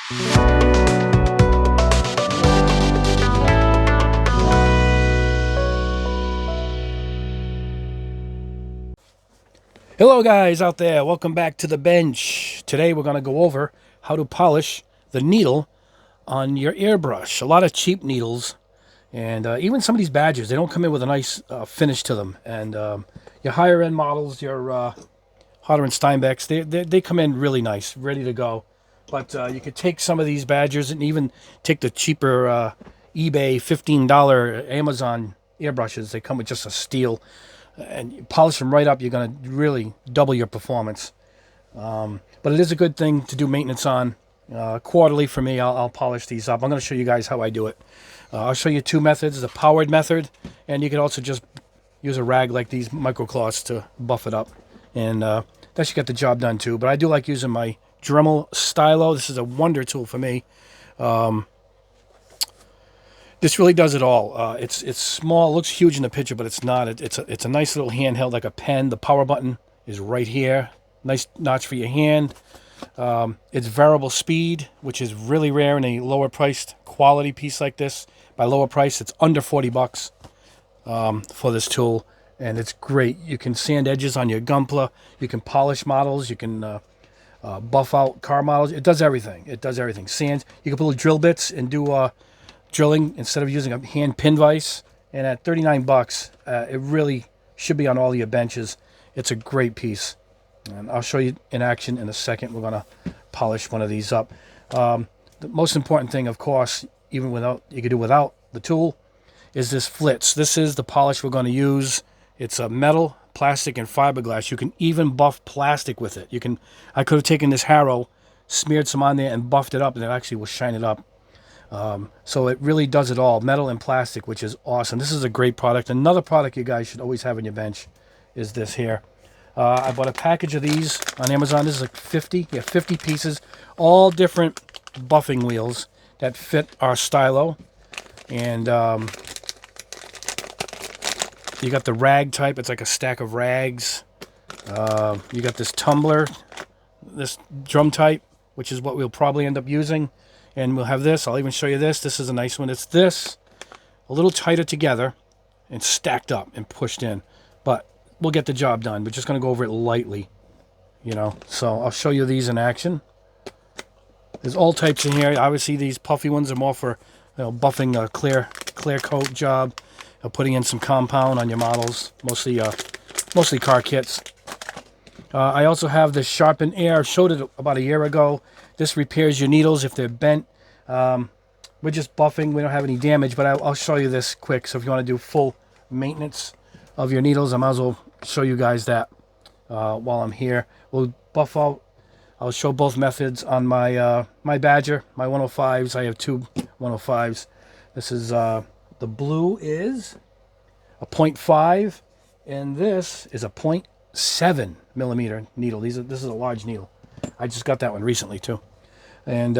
Hello guys out there, welcome back to the bench. Today we're going to go over how to polish the needle on your airbrush. A lot of cheap needles, and even some of these badges, they don't come in with a nice finish to them. And your higher end models, your Hotter and Steinbecks, they come in really nice, ready to go. But you could take some of these badgers and even take the cheaper eBay $15 Amazon airbrushes. They come with just a steel, and you polish them right up. You're going to really double your performance. But it is a good thing to do maintenance on. Quarterly for me, I'll polish these up. I'm going to show you guys how I do it. I'll show you two methods: the powered method, and you can also just use a rag like these microcloths to buff it up, and that should get the job done too. But I do like using my Dremel stylo. This is a wonder tool for me. This really does it all. It's small, looks huge in the picture, but it's not. It's a nice little handheld, like a pen. The power button is right here. Nice notch for your hand. It's variable speed, which is really rare in a lower priced quality piece like this. By lower price, it's under 40 bucks for this tool, and it's great. You can sand edges on your Gunpla. You can polish models. You can buff out car models. It does everything. It does everything. Sands. You can pull drill bits and do drilling instead of using a hand pin vise. And at 39 bucks, it really should be on all your benches. It's a great piece. And I'll show you in action in a second. We're going to polish one of these up. The most important thing, of course, even without, you could do without the tool, is this flitz. This is the polish we're going to use. It's a metal, plastic, and fiberglass. You can even buff plastic with it. I could have taken this Harrow, smeared some on there, and buffed it up, and it actually will shine it up. So it really does it all, metal and plastic, which is awesome. This is a great product. Another product you guys should always have on your bench is this here. I bought a package of these on Amazon. This is like 50 pieces, all different buffing wheels that fit our stylo. And you got the rag type. It's like a stack of rags. You got this tumbler, this drum type, which is what we'll probably end up using. And we'll have this. I'll even show you this. This is a nice one. It's this, a little tighter together and stacked up and pushed in. But we'll get the job done. We're just going to go over it lightly, So I'll show you these in action. There's all types in here. Obviously, these puffy ones are more for buffing a clear coat job, putting in some compound on your models, mostly car kits. I also have this Sharpen Air. I showed it about a year ago. This repairs your needles if they're bent. We're just buffing. We don't have any damage, but I'll show you this quick. So if you want to do full maintenance of your needles, I might as well show you guys that while I'm here. We'll buff out. I'll show both methods on my my Badger, my 105s. I have two 105s. This is the blue is a 0.5, and this is a 0.7 millimeter needle. This is a large needle. I just got that one recently too. And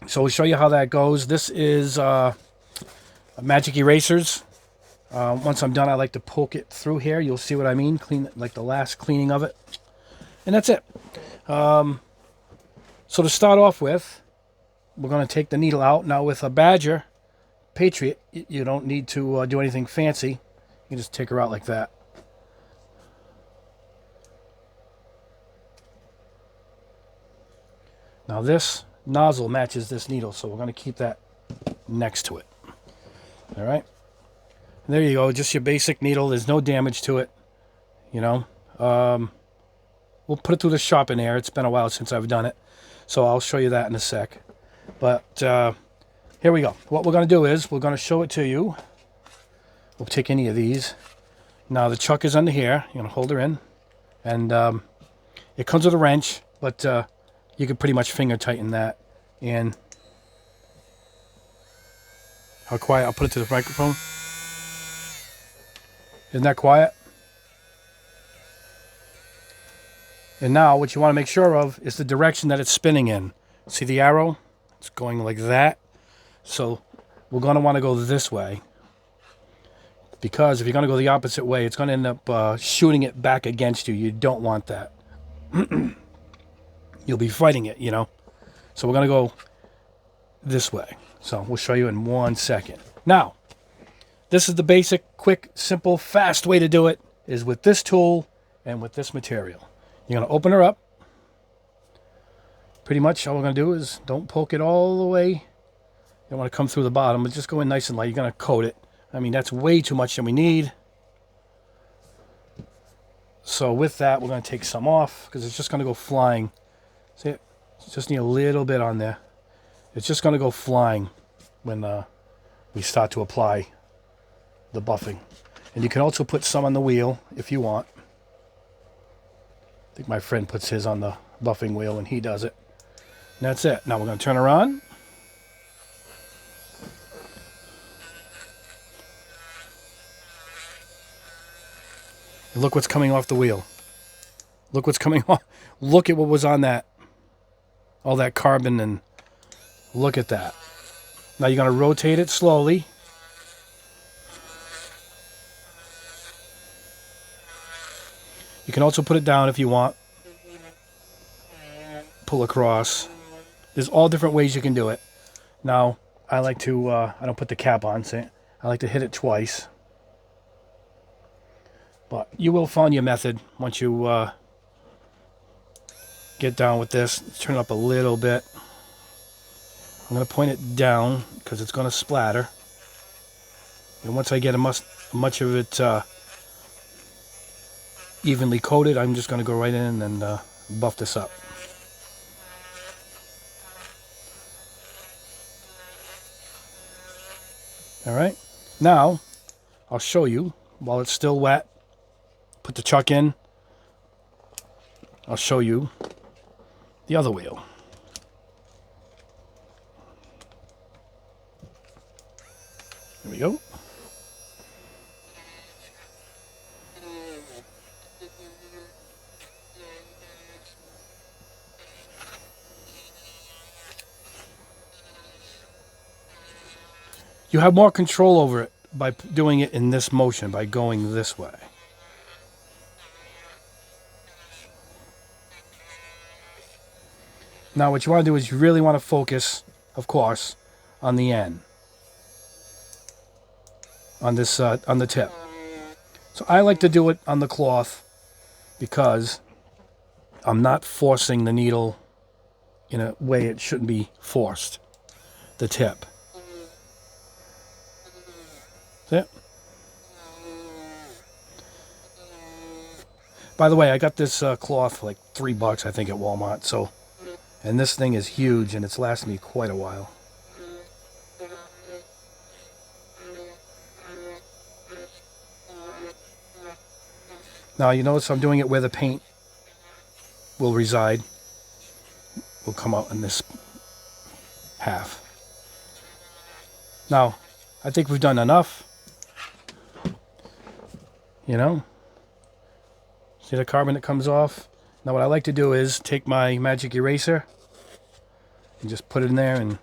so we'll show you how that goes. This is Magic Erasers. Once I'm done, I like to poke it through here. You'll see what I mean. Clean, like the last cleaning of it. And that's it. So to start off with, we're going to take the needle out. Now with a Badger Patriot, you don't need to do anything fancy. You can just take her out like that. Now this nozzle matches this needle, so we're going to keep that next to it. All right. And there you go, just your basic needle. There's no damage to it, We'll put it through the Sharpen Air. It's been a while since I've done it, so I'll show you that in a sec. But here we go. What we're going to do is we're going to show it to you. We'll take any of these. Now the chuck is under here. You're going to hold her in, and it comes with a wrench, but you can pretty much finger tighten that. And how quiet? I'll put it to the microphone. Isn't that quiet? And now what you want to make sure of is the direction that it's spinning in. See the arrow? It's going like that. So we're going to want to go this way, because if you're going to go the opposite way, it's going to end up shooting it back against you. You don't want that. You'll be fighting it, So we're going to go this way. So we'll show you in 1 second. Now, this is the basic, quick, simple, fast way to do it, is with this tool and with this material. You're going to open her up. Pretty much all we're going to do is don't poke it all the way. You don't want to come through the bottom, but just go in nice and light. You're going to coat it. I mean, that's way too much than we need. So with that, we're going to take some off because it's just going to go flying. See it? Just need a little bit on there. It's just going to go flying when we start to apply the buffing. And you can also put some on the wheel if you want. I think my friend puts his on the buffing wheel when he does it. And that's it. Now we're going to turn her on. And look what's coming off the wheel. Look what's coming off. Look at what was on that. All that carbon, and look at that. Now you're going to rotate it slowly. You can also put it down if you want. Pull across. There's all different ways you can do it. Now, I like to, I don't put the cap on, see? I like to hit it twice. But you will find your method once you get down with this. Turn it up a little bit. I'm going to point it down because it's going to splatter. And once I get much of it evenly coated, I'm just going to go right in and buff this up. All right. Now, I'll show you while it's still wet. Put the chuck in. I'll show you the other wheel. There we go. You have more control over it by doing it in this motion, by going this way. Now what you want to do is you really want to focus, of course, on the end. On this, on the tip. So I like to do it on the cloth because I'm not forcing the needle in a way it shouldn't be forced. The tip. See it? By the way, I got this cloth for like $3, I think, at Walmart. So, and this thing is huge, and it's lasted me quite a while. Now you notice I'm doing it where the paint will reside. Will come out in this half. Now, I think we've done enough. You know? See the carbon that comes off? Now what I like to do is take my magic eraser and just put it in there and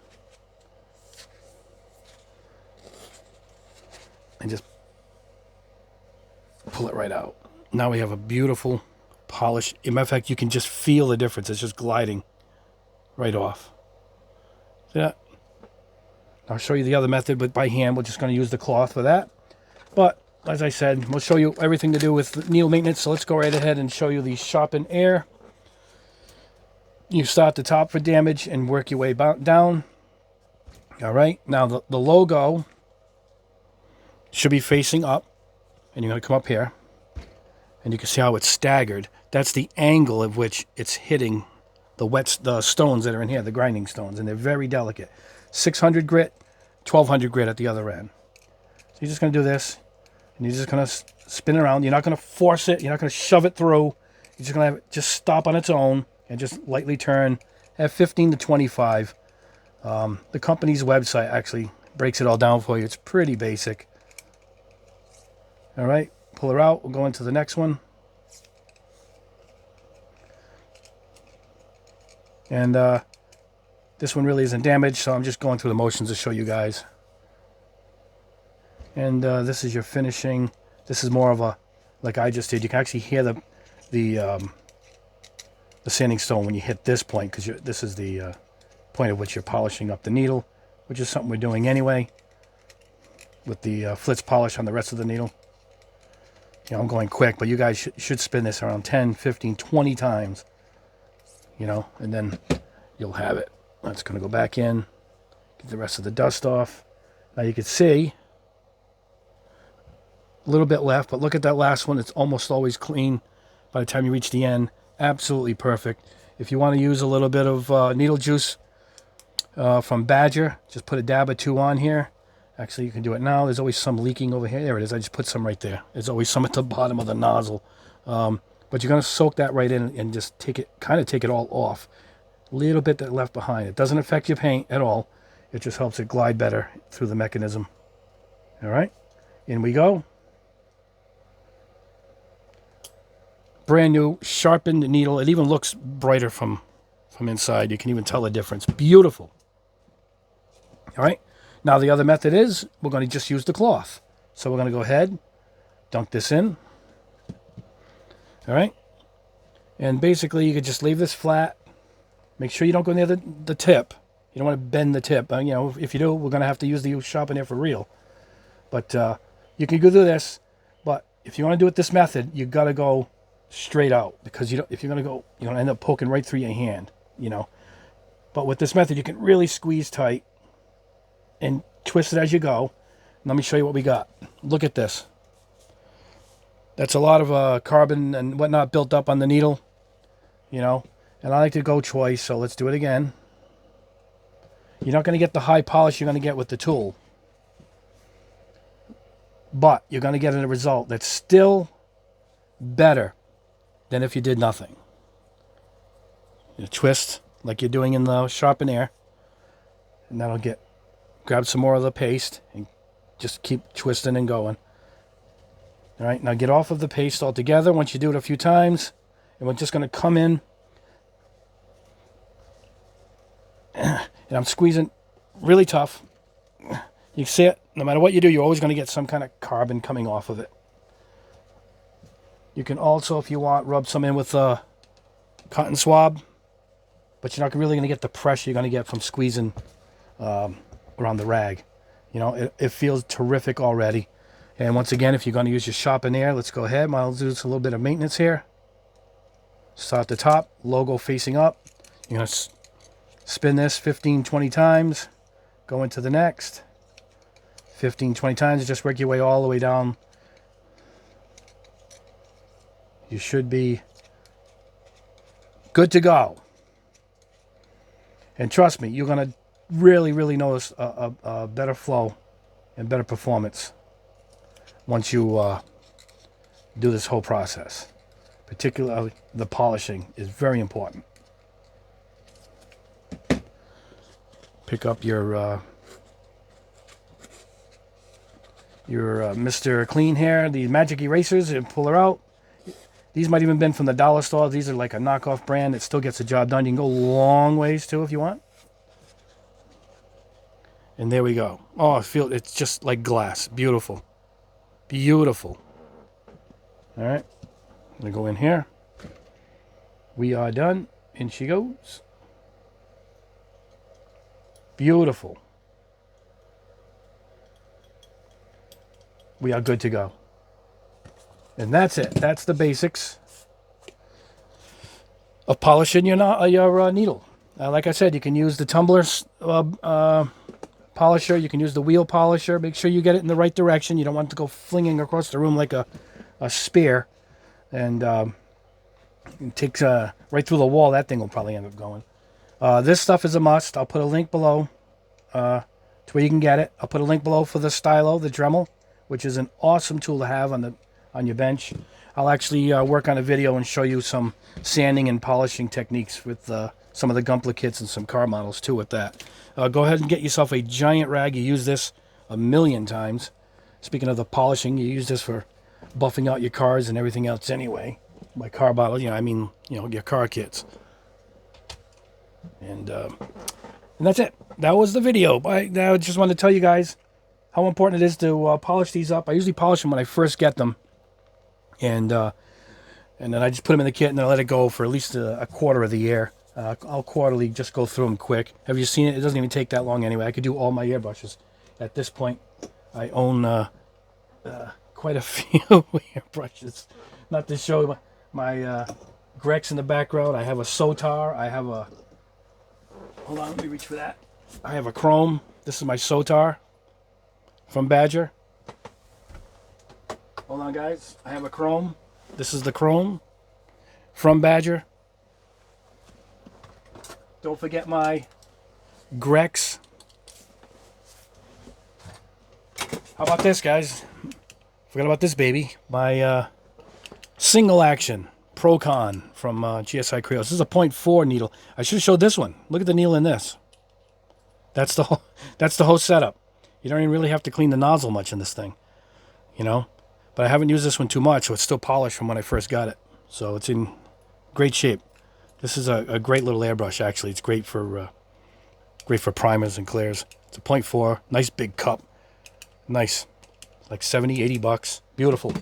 just pull it right out. Now we have a beautiful polished. In matter of fact, you can just feel the difference. It's just gliding right off. See that? I'll show you the other method, but by hand. We're just going to use the cloth for that. But as I said, we'll show you everything to do with needle maintenance. So let's go right ahead and show you the sharpen air. You start at the top for damage and work your way down. All right. Now the logo should be facing up, and you're going to come up here, and you can see how it's staggered. That's the angle of which it's hitting the stones that are in here, the grinding stones, and they're very delicate. 600 grit, 1200 grit at the other end. So you're just going to do this, and you're just going to spin around. You're not going to force it. You're not going to shove it through. You're just going to have it just stop on its own and just lightly turn at 15 to 25. The company's website actually breaks it all down for you. It's pretty basic. All right, pull her out. We'll go into the next one. And this one really isn't damaged, so I'm just going through the motions to show you guys. And this is your finishing. This is more of a, like I just did. You can actually hear the sanding stone when you hit this point, because this is the point at which you're polishing up the needle, which is something we're doing anyway with the flitz polish on the rest of the needle. You know, I'm going quick, but you guys should spin this around 10, 15, 20 times, you know, and then you'll have it. That's going to go back in, get the rest of the dust off. Now you can see a little bit left, but look at that last one. It's almost always clean by the time you reach the end. Absolutely perfect. If you want to use a little bit of needle juice from Badger, just put a dab or two on here. Actually, you can do it now. There's always some leaking over here. There it is. I just put some right there. There's always some at the bottom of the nozzle. But you're going to soak that right in and just take it, kind of take it all off. A little bit that left behind. It doesn't affect your paint at all. It just helps it glide better through the mechanism. All right, in we go. Brand new, sharpened needle. It even looks brighter from inside. You can even tell the difference. Beautiful. All right. Now the other method is we're going to just use the cloth. So we're going to go ahead, dunk this in. All right. And basically you could just leave this flat. Make sure you don't go near the tip. You don't want to bend the tip. You know, if you do, we're going to have to use the sharpener for real. But you can go through this. But if you want to do it this method, you got to go straight out, because you don't, if you're going to go, you're going to end up poking right through your hand, you know. But with this method, you can really squeeze tight and twist it as you go. Let me show you what we got. Look at this. That's a lot of carbon and whatnot built up on the needle, you know. And I like to go twice, so let's do it again. You're not going to get the high polish you're going to get with the tool, but you're going to get a result that's still better than if you did nothing. You twist like you're doing in the sharpener, and that'll grab some more of the paste and just keep twisting and going. All right, now get off of the paste altogether once you do it a few times, and we're just going to come in, and I'm squeezing really tough. You see it? No matter what you do, you're always going to get some kind of carbon coming off of it. You can also, if you want, rub some in with a cotton swab, but you're not really going to get the pressure you're going to get from squeezing around the rag. You know, it feels terrific already. And once again, if you're going to use your sharpener, let's go ahead. I'll do just a little bit of maintenance here. Start at the top, logo facing up. You're going to spin this 15, 20 times. Go into the next. 15, 20 times. Just work your way all the way down. You should be good to go. And trust me, you're going to really, really notice a better flow and better performance once you do this whole process. Particularly the polishing is very important. Pick up your Mr. Clean Hair, the magic erasers, and pull her out. These might even have been from the dollar store. These are like a knockoff brand. It still gets the job done. You can go long ways too if you want. And there we go. Oh, I feel it's just like glass. Beautiful. Beautiful. All right. I'm going to go in here. We are done. In she goes. Beautiful. We are good to go. And that's it. That's the basics of polishing your needle. Like I said, you can use the tumbler polisher. You can use the wheel polisher. Make sure you get it in the right direction. You don't want it to go flinging across the room like a spear. And it takes right through the wall. That thing will probably end up going. This stuff is a must. I'll put a link below to where you can get it. I'll put a link below for the stylo, the Dremel, which is an awesome tool to have on your bench. I'll actually work on a video and show you some sanding and polishing techniques with some of the Gumpler kits and some car models too with that. Go ahead and get yourself a giant rag. You use this a million times. Speaking of the polishing, you use this for buffing out your cars and everything else anyway. By car models, I mean, your car kits. And that's it. That was the video. I just wanted to tell you guys how important it is to polish these up. I usually polish them when I first get them. And then I just put them in the kit and then I let it go for at least a quarter of the year. I'll quarterly just go through them quick. Have you seen it? It doesn't even take that long anyway. I could do all my airbrushes. At this point, I own quite a few airbrushes. Not to show my Grex in the background. I have a Sotar. I have a... Hold on, let me reach for that. I have a Chrome. This is my Sotar from Badger. Hold on, guys. I have a Chrome. This is the Chrome from Badger. Don't forget my Grex. How about this, guys? Forgot about this baby. My single action Procon from GSI Creos. This is a 0.4 needle. I should have showed this one. Look at the needle in this. That's the whole setup. You don't even really have to clean the nozzle much in this thing, you know. But I haven't used this one too much, so it's still polished from when I first got it. So it's in great shape. This is a great little airbrush, actually. It's great for primers and clears. It's a 0.4, nice big cup. Nice. Like 70, 80 bucks. Beautiful.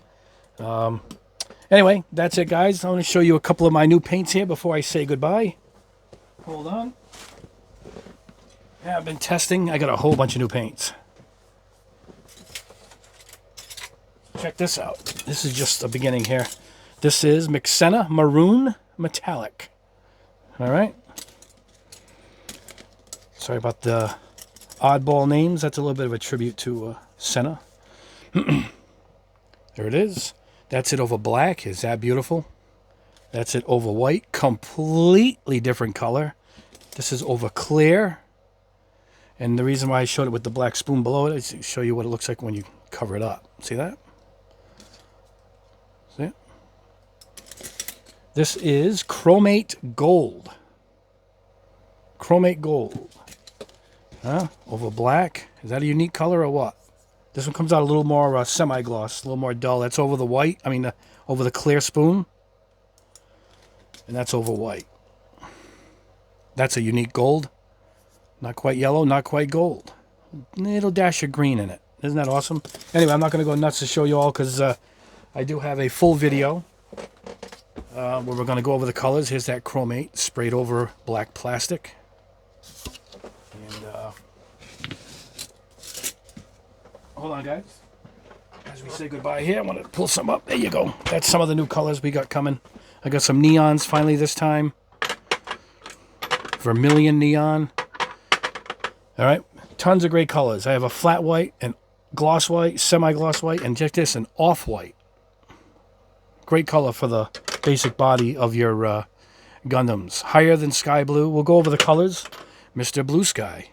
Anyway, that's it, guys. I want to show you a couple of my new paints here before I say goodbye. Hold on. Yeah, I've been testing. I got a whole bunch of new paints. Check this out. This is just the beginning here. This is Mecha Maroon Metallic. All right. Sorry about the oddball names. That's a little bit of a tribute to Senna. There it is. That's it over black. Is that beautiful? That's it over white. Completely different color. This is over clear. And the reason why I showed it with the black spoon below it is to show you what it looks like when you cover it up. See that? See it? This is Chromate Gold. Chromate Gold. Huh? Over black. Is that a unique color or what? This one comes out a little more semi-gloss, a little more dull. That's over the white. I mean, over the clear spoon. And that's over white. That's a unique gold. Not quite yellow, not quite gold. Little dash of green in it. Isn't that awesome? Anyway, I'm not going to go nuts to show you all because I do have a full video where we're going to go over the colors. Here's that chromate sprayed over black plastic. And hold on, guys. As we say goodbye here, I want to pull some up. There you go. That's some of the new colors we got coming. I got some neons finally this time. Vermilion neon. All right. Tons of great colors. I have a flat white and gloss white, semi-gloss white, and check this, an off-white. Great color for the basic body of your Gundams. Higher than sky blue. We'll go over the colors. Mr. Blue Sky.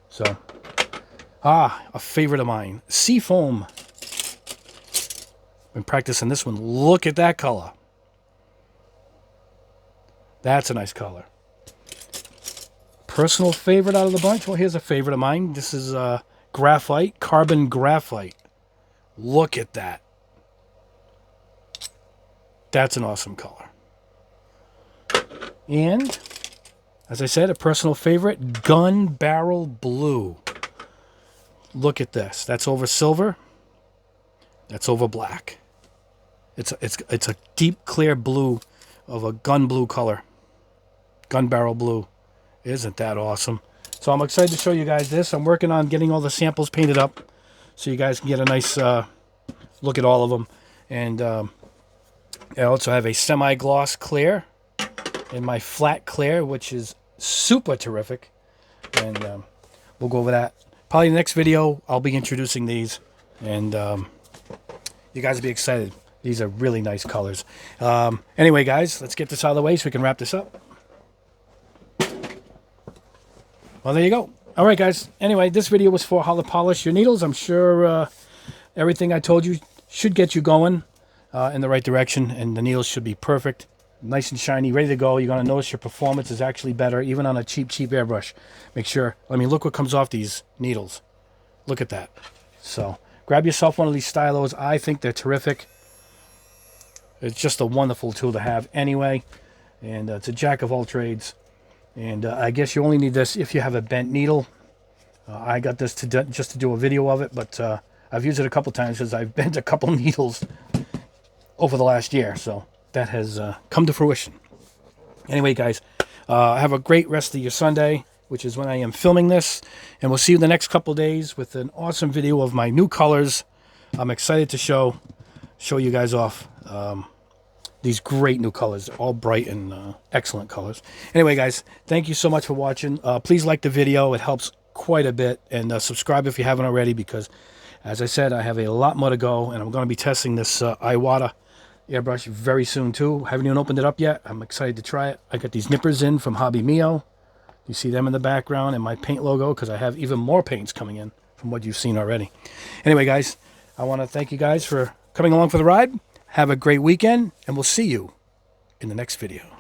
So, a favorite of mine. Seafoam. Been practicing this one. Look at that color. That's a nice color. Personal favorite out of the bunch? Well, here's a favorite of mine. This is graphite, carbon graphite. Look at that. That's an awesome color. And, as I said, a personal favorite, gun barrel blue. Look at this. That's over silver. That's over black. It's a deep clear blue of a gun blue color. Gun barrel blue. Isn't that awesome? So I'm excited to show you guys this. I'm working on getting all the samples painted up so you guys can get a nice look at all of them. And I also have a semi-gloss clear and my flat clear, which is super terrific. And we'll go over that. Probably the next video, I'll be introducing these. And you guys will be excited. These are really nice colors. Anyway, guys, let's get this out of the way so we can wrap this up. Well, there you go. All right, guys. Anyway, this video was for how to polish your needles. I'm sure everything I told you should get you going in the right direction, and the needles should be perfect, nice and shiny, ready to go. You're going to notice your performance is actually better, even on a cheap airbrush. Make sure, I mean, look what comes off these needles. Look at that. So grab yourself one of these stylos. I think they're terrific. It's just a wonderful tool to have anyway, and it's a jack of all trades. And I guess you only need this if you have a bent needle. I got this just to do a video of it, but I've used it a couple times because I've bent a couple needles over the last year. So that has come to fruition. Anyway, guys, Have a great rest of your Sunday, which is when I am filming this. And we'll see you the next couple days with an awesome video of my new colors. I'm excited to show you guys off these great new colors. They're all bright and excellent colors. Anyway, guys, thank you so much for watching. Please like the video. It helps quite a bit. And subscribe if you haven't already, because, as I said, I have a lot more to go. And I'm going to be testing this Iwata airbrush very soon, too. Haven't even opened it up yet. I'm excited to try it. I got these nippers in from Hobby Mio. You see them in the background, and my paint logo, because I have even more paints coming in from what you've seen already. Anyway, guys, I want to thank you guys for coming along for the ride. Have a great weekend, and we'll see you in the next video.